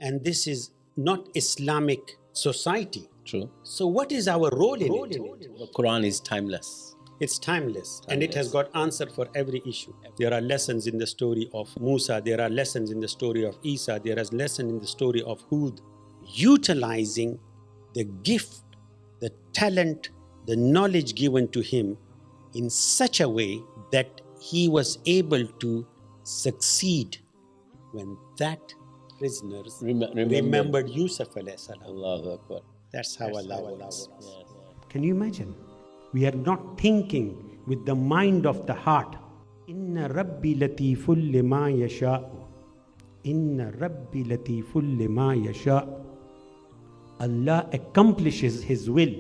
And this is not Islamic society. True. So what is our role in it? The Quran is timeless. It's timeless, and it has got answer for every issue. There are lessons in the story of Musa, there are lessons in the story of Isa, there is lesson in the story of Hud. Utilizing the gift, the talent, the knowledge given to him in such a way that he was able to succeed when that prisoners remembered Yusuf alayhi salam. Allahu Akbar. That's how Allah works. Yes. Can you imagine? We are not thinking with the mind of the heart. Inna Rabbi latiful lima yasha'u. Inna Rabbi latiful lima yasha'u. Allah accomplishes His will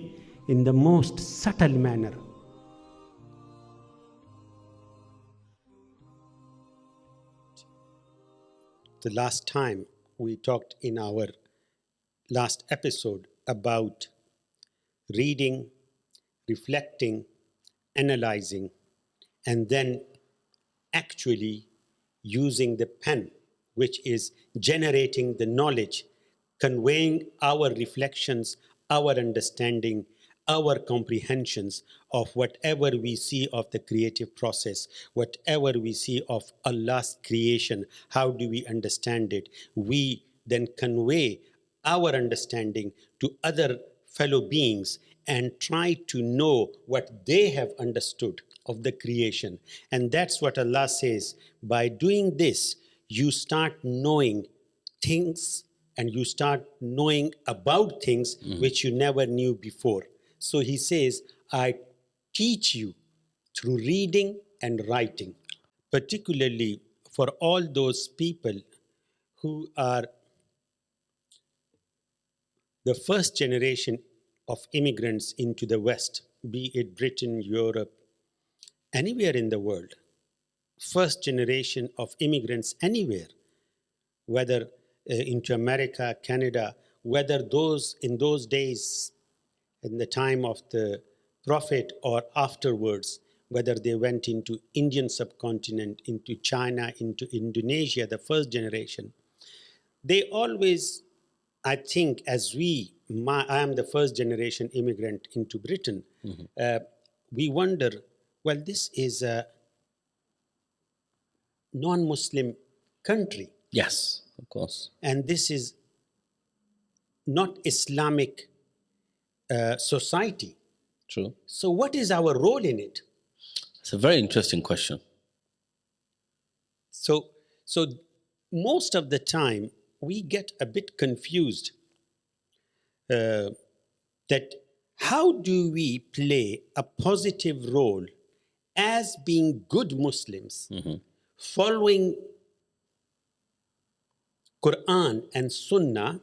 in the most subtle manner. The last time we talked in our last episode about reading, reflecting, analyzing, and then actually using the pen, which is generating the knowledge, conveying our reflections, our understanding, our comprehensions of whatever we see of the creative process, whatever we see of Allah's creation, how do we understand it? We then convey our understanding to other fellow beings and try to know what they have understood of the creation. And that's what Allah says. By doing this, you start knowing things and you start knowing about things which you never knew before. So He says, I teach you through reading and writing, particularly for all those people who are the first generation of immigrants into the West, be it Britain, Europe, anywhere in the world. First generation of immigrants anywhere, whether into America, Canada, whether those in those days, in the time of the Prophet or afterwards, whether they went into Indian subcontinent, into China, into Indonesia, the first generation, they always, I think, as I am the first generation immigrant into Britain, we wonder, well, this is a non-Muslim country. Yes, of course. And this is not Islamic society. True. So what is our role in it? It's a very interesting question. So most of the time, we get a bit confused that how do we play a positive role as being good Muslims, following Qur'an and Sunnah,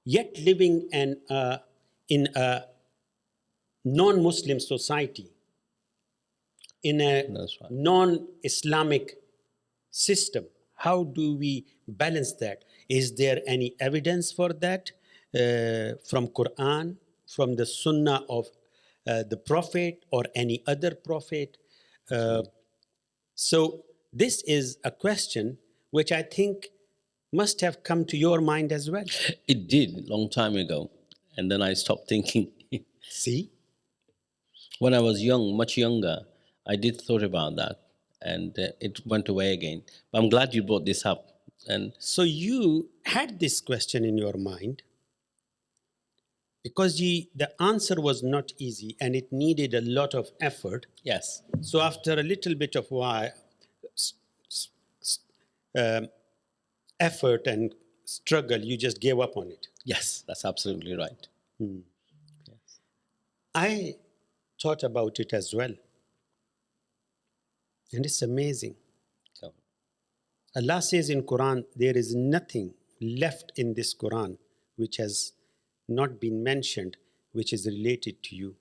yet living in a non-Muslim society, in a non-Islamic system. How do we balance that? Is there any evidence for that from Qur'an, from the Sunnah of the Prophet or any other Prophet? So this is a question which I think must have come to your mind as well. It did, long time ago. And then I stopped thinking. See? When I was young, much younger, I did thought about that. And it went away again. But I'm glad you brought this up. And so you had this question in your mind because the answer was not easy and it needed a lot of effort. yes, So after a little bit of effort and struggle, you just gave up on it. yes, that's absolutely right. Yes. I thought about it as well. And it's amazing. So, Allah says in Quran, there is nothing left in this Quran which has not been mentioned, which is related to you.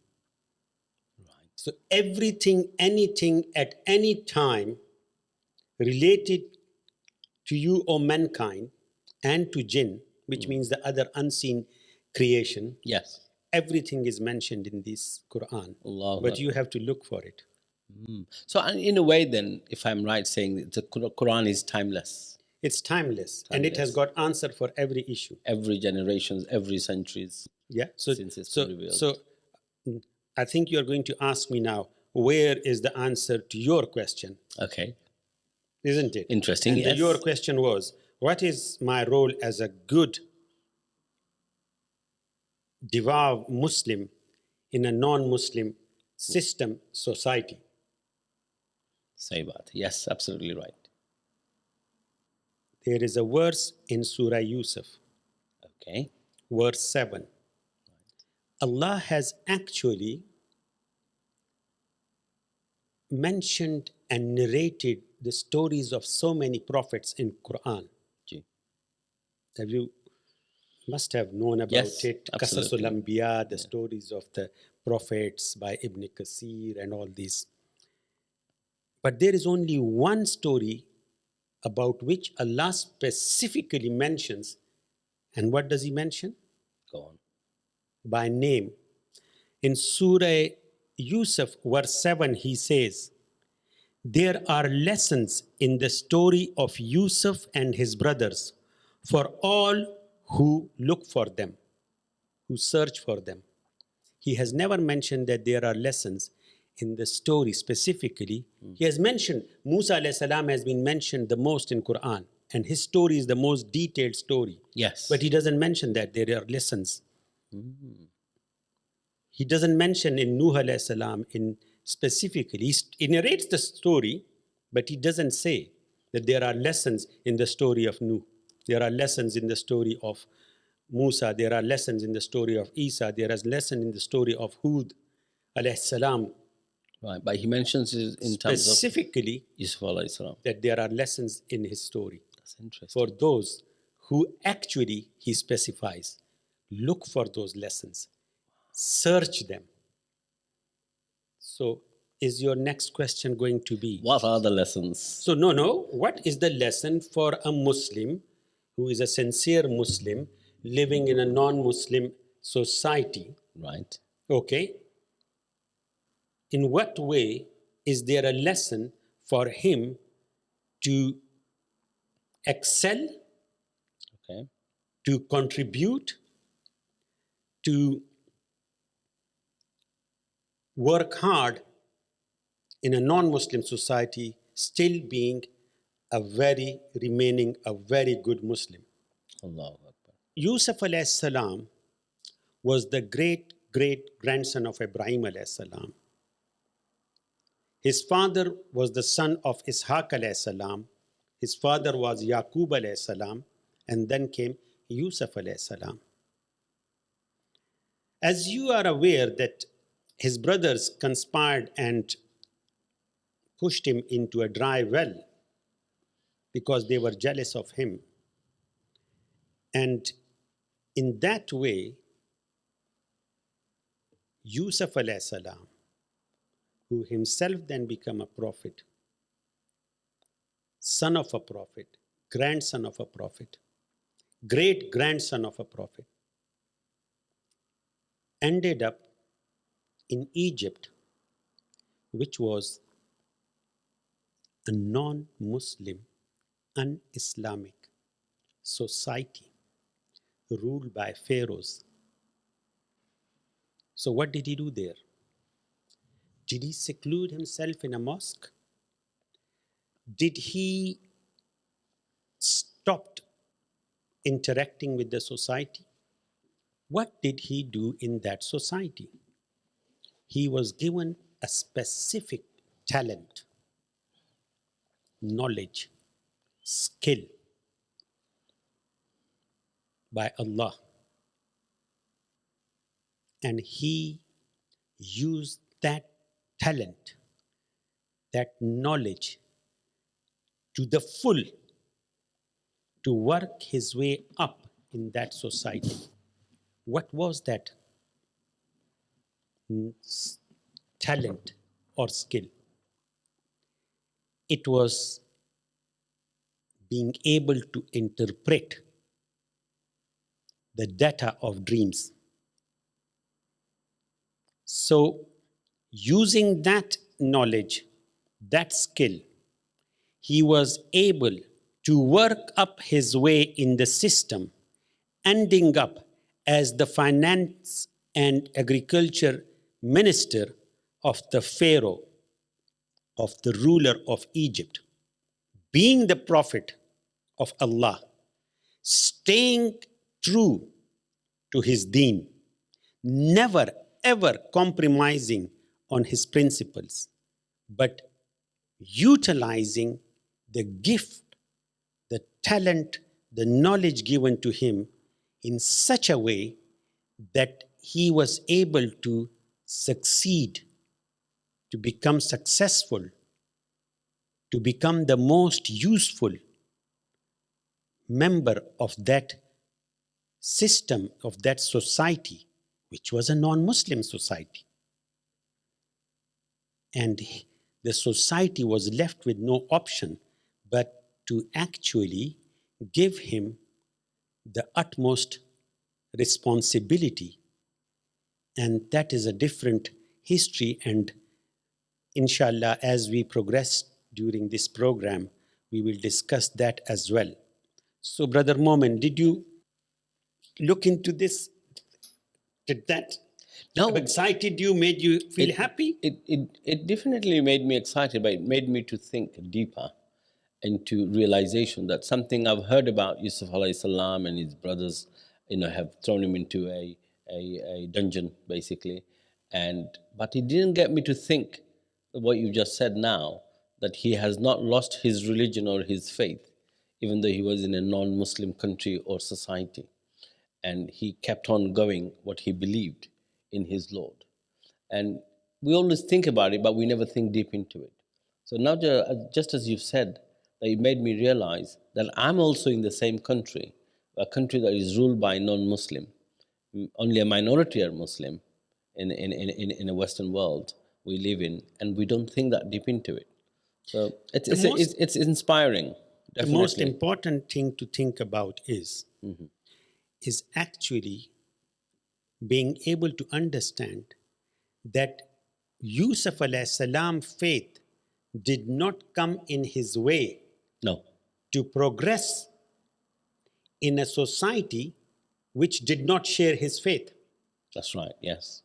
right. So everything, anything, at any time related to you or mankind and to jinn, which means the other unseen creation, Yes. everything is mentioned in this Quran. Allahu But you have to look for it. So in a way then, if I'm right saying that the Quran is timeless. It's timeless, and it has got answer for every issue. Every generations, every centuries. Yeah. So, Since it's been revealed. so I think you're going to ask me now, where is the answer to your question? Okay. Isn't it? Interesting, And yes. your question was, what is my role as a good, devout Muslim in a non-Muslim system society? Say what? Yes, absolutely right. There is a verse in Surah Yusuf, Okay. verse 7. Allah has actually mentioned and narrated the stories of so many prophets in Qur'an. Gee. Have you must have known about Yes, it? absolutely. Qasasul Anbiya, the stories of the prophets by Ibn Kasir and all these. But there is only one story about which Allah specifically mentions. And what does He mention? Go on. By name. In Surah Yusuf, verse 7, He says, there are lessons in the story of Yusuf and his brothers for all who look for them, who search for them. He has never mentioned that there are lessons in the story specifically. He has mentioned Musa alayhi salam has been mentioned the most in Quran, and his story is the most detailed story. Yes. But he doesn't mention that there are lessons. He doesn't mention in Nuh alayhi salam in specifically. He narrates the story, but he doesn't say that there are lessons in the story of Nuh. There are lessons in the story of Musa. There are lessons in the story of Isa. There is lesson in the story of Hud alayhi salam. Right. But he mentions it in terms Specifically, of Yusuf alayhi salam. that there are lessons in his story. That's interesting. For those who actually, he specifies, look for those lessons, search them. So, is your next question going to be? What are the lessons? So, no. What is the lesson for a Muslim who is a sincere Muslim living in a non-Muslim society? Right. Okay. In what way is there a lesson for him to excel, Okay. to contribute, to work hard in a non-Muslim society, still being remaining a very good Muslim? Allahu Akbar. Yusuf alayhi salam was the great grandson of Ibrahim alayhi salam. His father was the son of Ishaq alayhi salam. His father was Yaqub alayhi salam, and then came Yusuf alayhi salam. As you are aware that his brothers conspired and pushed him into a dry well because they were jealous of him. And in that way, Yusuf alayhi salam, who himself then became a prophet, son of a prophet, grandson of a prophet, great-grandson of a prophet, ended up in Egypt, which was a non-Muslim, un-Islamic society ruled by pharaohs. So what did he do there? Did he seclude himself in a mosque? Did he stop interacting with the society? What did he do in that society? He was given a specific talent, knowledge, skill by Allah. And he used that talent, that knowledge to the full to work his way up in that society. What was that talent or skill? It was being able to interpret the data of dreams. So, using that knowledge, that skill, he was able to work up his way in the system, ending up as the finance and agriculture minister of the Pharaoh, of the ruler of Egypt, being the prophet of Allah, staying true to his deen, never ever compromising on his principles, but utilizing the gift, the talent, the knowledge given to him in such a way that he was able to succeed, to become successful, to become the most useful member of that system, of that society, which was a non-Muslim society. And the society was left with no option but to actually give him the utmost responsibility. And that is a different history. And inshallah, as we progress during this program, we will discuss that as well. So, Brother Momin, did you look into this? Did that excited you, made you feel happy? It definitely made me excited, but it made me to think deeper into realization that something I've heard about Yusuf alayhi salam and his brothers, have thrown him into a dungeon, basically. But it didn't get me to think what you just said now, that he has not lost his religion or his faith, even though he was in a non-Muslim country or society. And he kept on going what he believed in his Lord. And we always think about it, but we never think deep into it. So now, just as you've said, that it made me realize that I'm also in the same country, a country that is ruled by non-Muslim. Only a minority are Muslim in a Western world we live in, and we don't think that deep into it. So it's inspiring. Definitely. The most important thing to think about is actually being able to understand that Yusuf alayhi salam faith did not come in his way to progress in a society which did not share his faith. That's right, yes.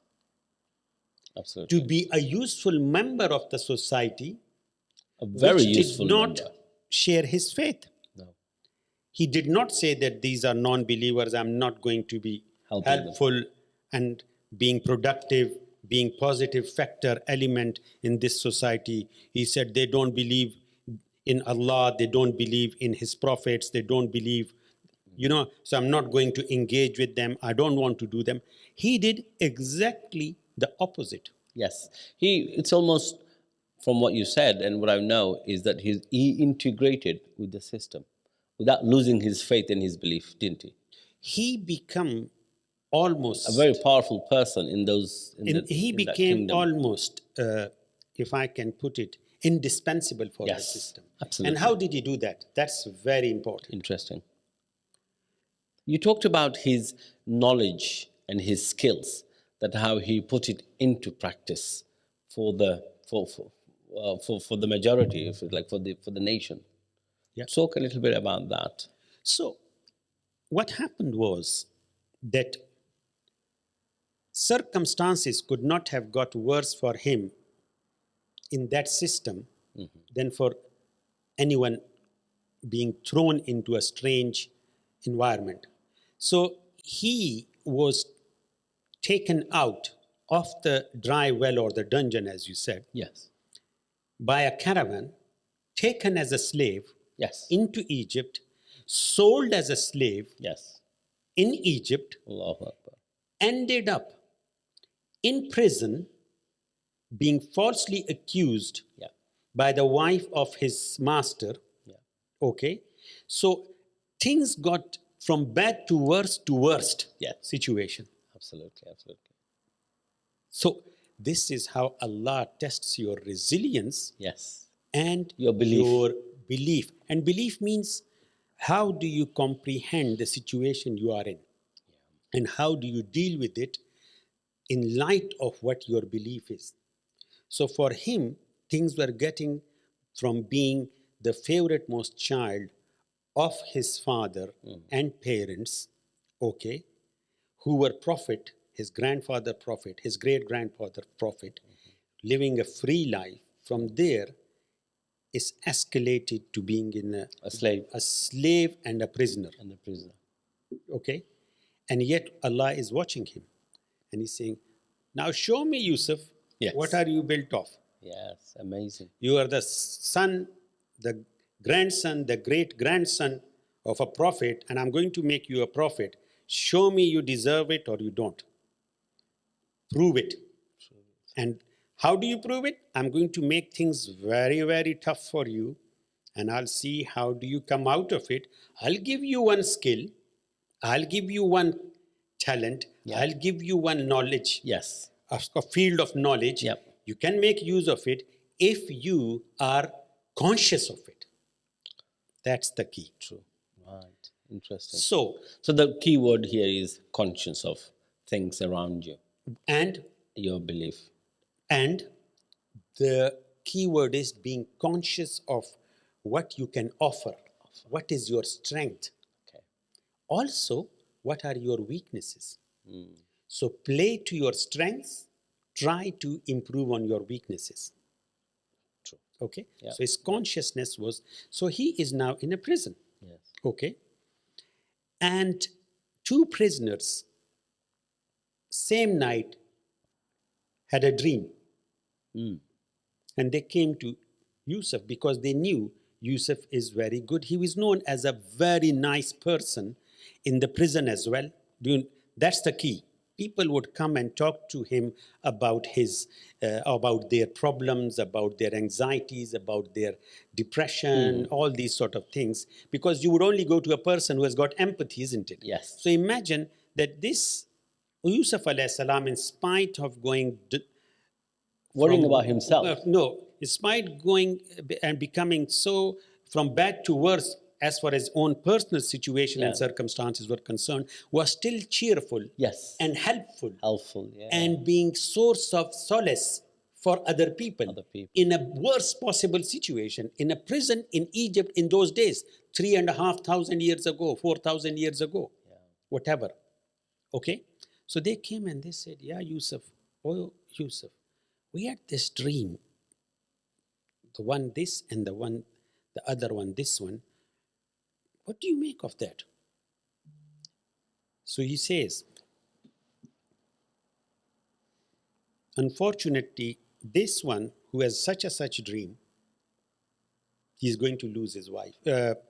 Absolutely. To be a useful member of the society which did not share his faith. No. He did not say that these are non-believers, I'm not going to be helpful and being productive, being positive factor element in this society. He said they don't believe in Allah, they don't believe in his prophets, they don't believe, so I'm not going to engage with them, I don't want to do them. He did exactly the opposite. Yes. It's almost, from what you said and what I know, is that he integrated with the system without losing his faith and his belief, didn't he? He became almost a very powerful person in those. He became almost, if I can put it, indispensable for the system. Absolutely. And how did he do that? That's very important. Interesting. You talked about his knowledge and his skills, that how he put it into practice for the majority, if it's like for the nation. Yeah. Talk a little bit about that. So, what happened was that circumstances could not have got worse for him in that system than for anyone being thrown into a strange environment. So he was taken out of the dry well or the dungeon, as you said, by a caravan, taken as a slave into Egypt, sold as a slave in Egypt, Allahu Akbar. Ended up in prison, being falsely accused by the wife of his master. Okay, so things got from bad to worst situation. Absolutely. So this is how Allah tests your resilience and your belief. And belief means, how do you comprehend the situation you are in? And how do you deal with it in light of what your belief is? So for him, things were getting from being the favorite most child of his father and parents, okay, who were prophet, his grandfather prophet, his great-grandfather prophet, living a free life. From there is escalated to being in A slave and a prisoner, and a prisoner. okay? And yet Allah is watching him and he's saying, now show me, Yusuf, Yes. what are you built of? Yes, amazing. You are the son, the grandson, the great-grandson of a prophet, and I'm going to make you a prophet. Show me you deserve it or you don't. Prove it. And how do you prove it? I'm going to make things very, very tough for you, and I'll see how do you come out of it. I'll give you one skill. I'll give you one talent. Yeah. I'll give you one knowledge, Yes. a field of knowledge. Yep. You can make use of it if you are conscious of it. That's the key. True. Right. Interesting. So, So the key word here is conscious of things around you, and your belief. the key word is being conscious of what you can offer. What is your strength? Okay. Also, what are your weaknesses? So play to your strengths, try to improve on your weaknesses. True. Okay? Yeah. So his consciousness was, so he is now in a prison. Yes. Okay? And two prisoners, same night, had a dream. And they came to Yusuf because they knew Yusuf is very good. He was known as a very nice person in the prison as well. That's the key. People would come and talk to him about about their problems, about their anxieties, about their depression, all these sort of things. Because you would only go to a person who has got empathy, isn't it? Yes. So imagine that this Yusuf alayhi salam, in spite of going Worrying about himself. No, despite going and becoming so from bad to worse as far as own personal situation and circumstances were concerned, was still cheerful Yes. and helpful Yeah. and being source of solace for other people, in a worst possible situation, in a prison in Egypt in those days, 3,500 years ago, 4,000 years ago, whatever. Okay? So they came and they said, yeah, Yusuf, oh Yusuf, we had this dream, the one this and the other one this one. What do you make of that? So he says, unfortunately, this one who has such a dream, he's going to lose his life.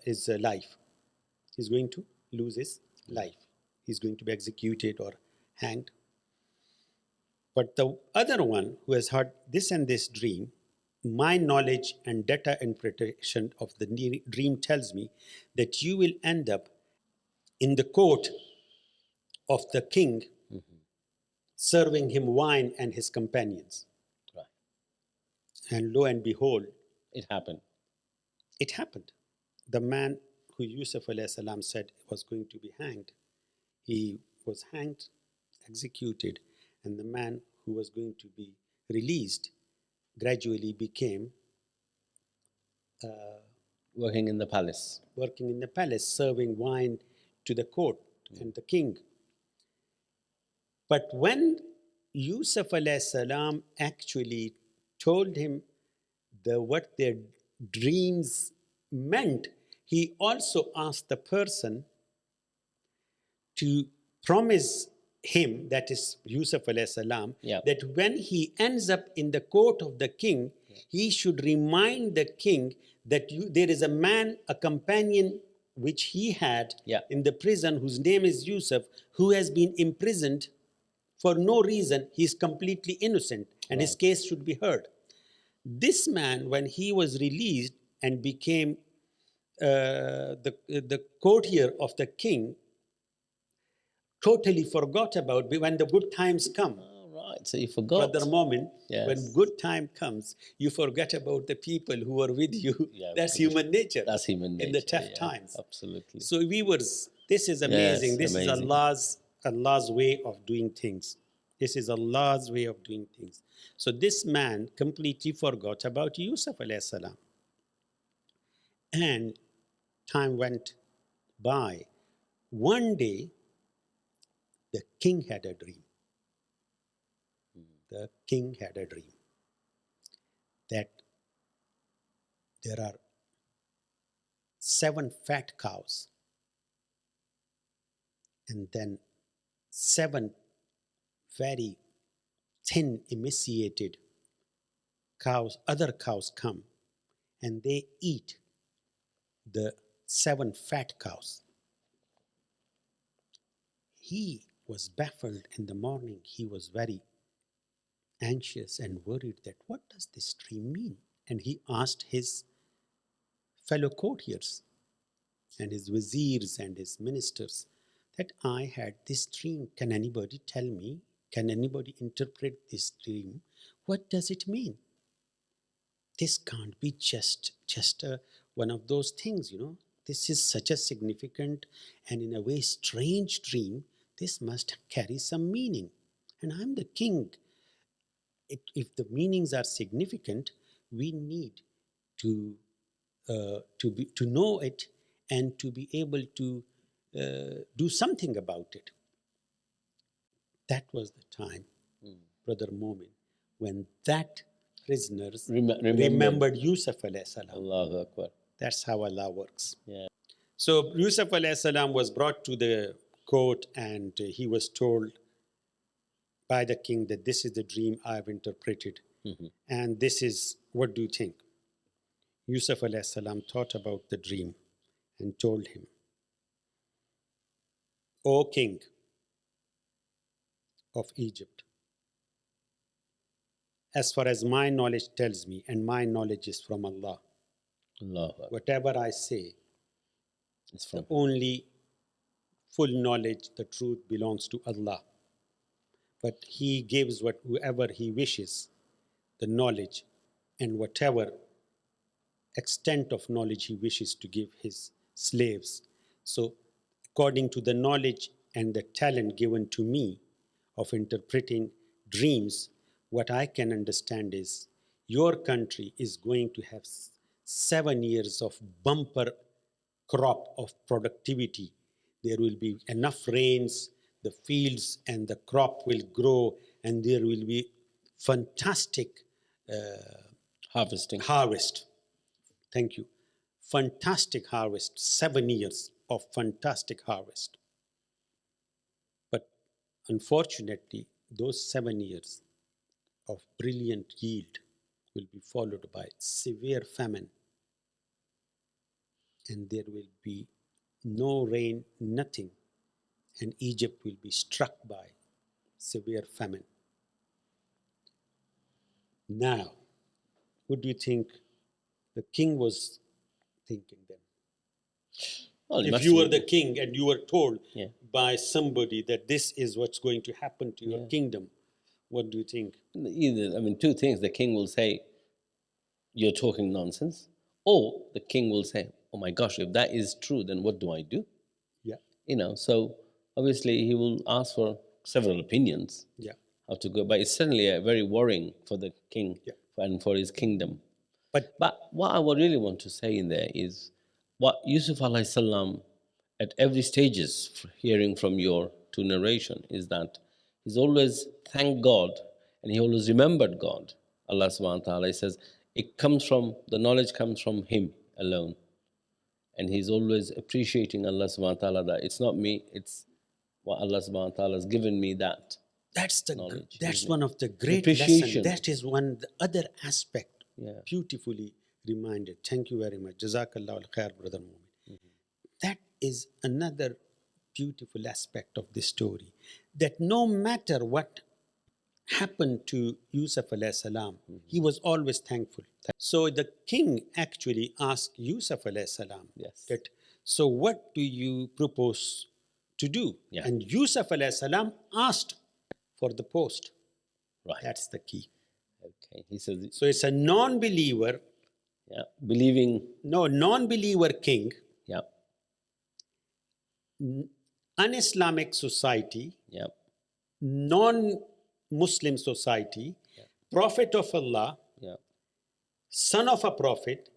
He's going to lose his life. He's going to be executed or hanged. But the other one who has had this and this dream, my knowledge and data interpretation of the dream tells me that you will end up in the court of the king, serving him wine and his companions. Right. And lo and behold, it happened. It happened. The man who Yusuf alayhi salam said was going to be hanged, he was hanged, executed, and the man who was going to be released gradually became working in the palace, serving wine to the court and the king. But when Yusuf alayhi salam actually told him what their dreams meant, he also asked the person to promise him, that is Yusuf alayhi salam, that when he ends up in the court of the king, he should remind the king that there is a man, a companion which he had in the prison, whose name is Yusuf, who has been imprisoned for no reason. He's completely innocent, and his case should be heard. This man, when he was released and became the courtier of the king, totally forgot about when the good times come. Right, so you forgot. Brother Momin, when good time comes, you forget about the people who are with you. That's human nature. That's human nature. In the tough times. Absolutely. So viewers, this is amazing. This is Allah's way of doing things. This is Allah's way of doing things. So this man completely forgot about Yusuf alayhi salam. And time went by, one day the king had a dream. The king had a dream that there are 7 fat cows and then 7 very thin, emaciated cows, other cows come and they eat the 7 fat cows. He was baffled in the morning. He was very anxious and worried that what does this dream mean? And he asked his fellow courtiers and his viziers and his ministers that I had this dream. Can anybody tell me? Can anybody interpret this dream? What does it mean? This can't be just one of those things, you know. This is such a significant and in a way strange dream. This must carry some meaning. And I'm the king. If the meanings are significant, we need to know it and to be able to do something about it. That was the time, Brother Momin, when that prisoners remembered Yusuf alayhi salam. Allahu Akbar. That's how Allah works. Yeah. So Yusuf alayhi salam was brought to the court and he was told by the king that this is the dream I've interpreted. And this is, what do you think? Yusuf alayhi salam thought about the dream and told him, O king of Egypt, as far as my knowledge tells me, and my knowledge is from Allah, whatever I say, it's from only full knowledge, the truth belongs to Allah. But He gives whoever He wishes the knowledge, and whatever extent of knowledge He wishes to give His slaves. So according to the knowledge and the talent given to me of interpreting dreams, what I can understand is your country is going to have 7 years of bumper crop of productivity. There will be enough rains, the fields and the crop will grow, and there will be fantastic harvest. Thank you. Fantastic harvest, 7 years of fantastic harvest. But unfortunately, those 7 years of brilliant yield will be followed by severe famine. And there will be no rain, nothing. And Egypt will be struck by severe famine. Now, what do you think the king was thinking then? Well, if you were the king and you were told by somebody that this is what's going to happen to your kingdom, what do you think? Either, I mean, 2 things. The king will say, you're talking nonsense. Or the king will say, oh my gosh, if that is true, then what do I do? Yeah. You know, so obviously he will ask for several opinions how to go. But it's certainly very worrying for the king and for his kingdom. But what I would really want to say in there is what Yusuf alayhi salam, at every stages, hearing from your 2 narration, is that he's always thanked God and he always remembered God. Allah subhanahu wa ta'ala, he says, the knowledge comes from him alone. And he's always appreciating Allah subhanahu wa ta'ala that it's not me, it's what Allah subhanahu wa ta'ala has given me that. That's knowledge. That's one of the great lessons. That is one, the other aspect, beautifully reminded. Thank you very much. Jazakallah al-khair, Brother Momin. That is another beautiful aspect of this story. That no matter what happened to Yusuf alayhi salam, he was always thankful. So the king actually asked Yusuf alayhi salam that, so what do you propose to do? And Yusuf alayhi salam asked for the post. Right. That's the key. Okay. He says, so it's a non-believer, non-believer king, un-Islamic society, non-Muslim society, prophet of Allah, son of a prophet,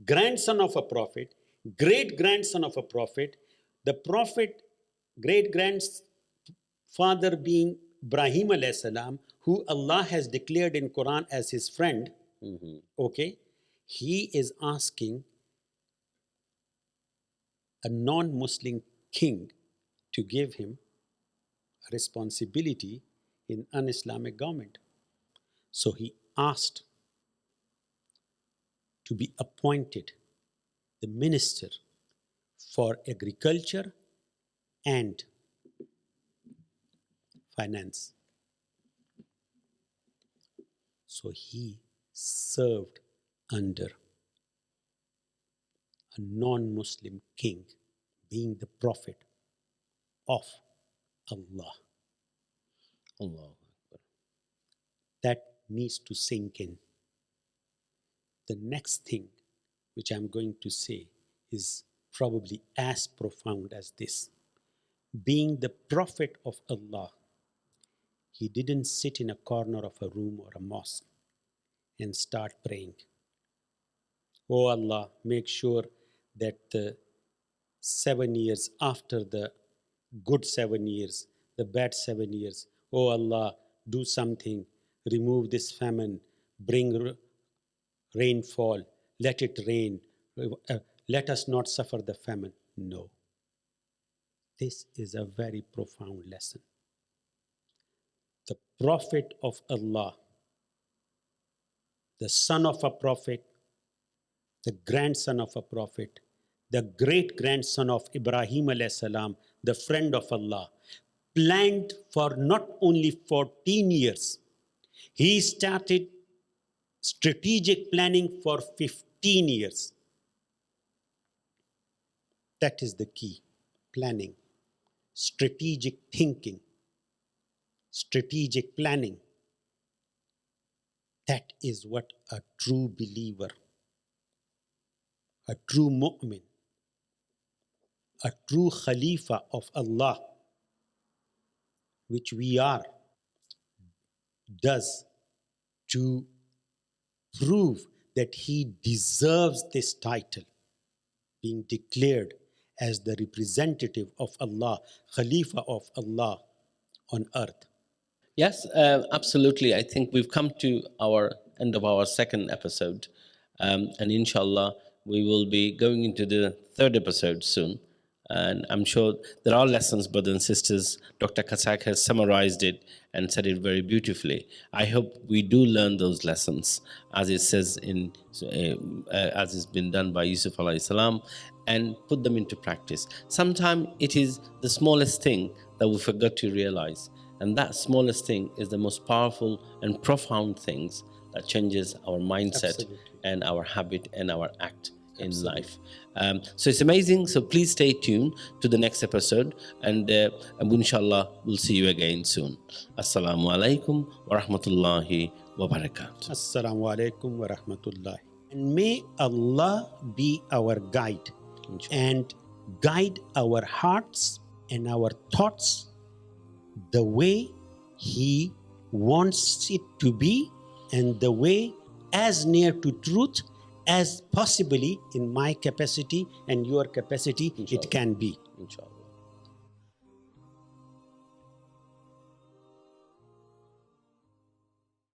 grandson of a prophet, great-grandson of a prophet, the prophet great-grandfather being Ibrahim alayhi salam, who Allah has declared in Quran as his friend, okay, he is asking a non-Muslim king to give him a responsibility in un-Islamic government. So he asked to be appointed the minister for agriculture and finance. So he served under a non-Muslim king, being the prophet of Allah. Allah. That needs to sink in. The next thing which I'm going to say is probably as profound as this. Being the prophet of Allah, he didn't sit in a corner of a room or a mosque and start praying. Oh Allah, make sure that the 7 years after the good 7 years, the bad 7 years, oh Allah, do something, remove this famine, bring rainfall, let it rain, let us not suffer the famine. No. This is a very profound lesson. The prophet of Allah, the son of a prophet, the grandson of a prophet, the great-grandson of Ibrahim alayhi salam, the friend of Allah, planned for not only 14 years. He started strategic planning for 15 years. That is the key. Planning, strategic thinking, strategic planning. That is what a true believer, a true mu'min, a true Khalifa of Allah, which we are, does to prove that he deserves this title, being declared as the representative of Allah, Khalifa of Allah on earth. Yes, absolutely. I think we've come to our end of our second episode. And inshallah, we will be going into the third episode soon. And I'm sure there are lessons, brothers and sisters. Dr. Kasak has summarized it and said it very beautifully. I hope we do learn those lessons, as it says in, as it's been done by Yusuf alayhi salam, and put them into practice. Sometimes it is the smallest thing that we forgot to realize. And that smallest thing is the most powerful and profound things that changes our mindset Absolutely. and our habit and our act in life. So it's amazing. So please stay tuned to the next episode, and inshallah we'll see you again soon. Assalamu alaikum wa rahmatullahi wa barakatuh. Assalamu alaikum wa rahmatullahi. And may Allah be our guide and guide our hearts and our thoughts the way He wants it to be, and the way as near to truth as possibly in my capacity and your capacity it can be. Inshallah.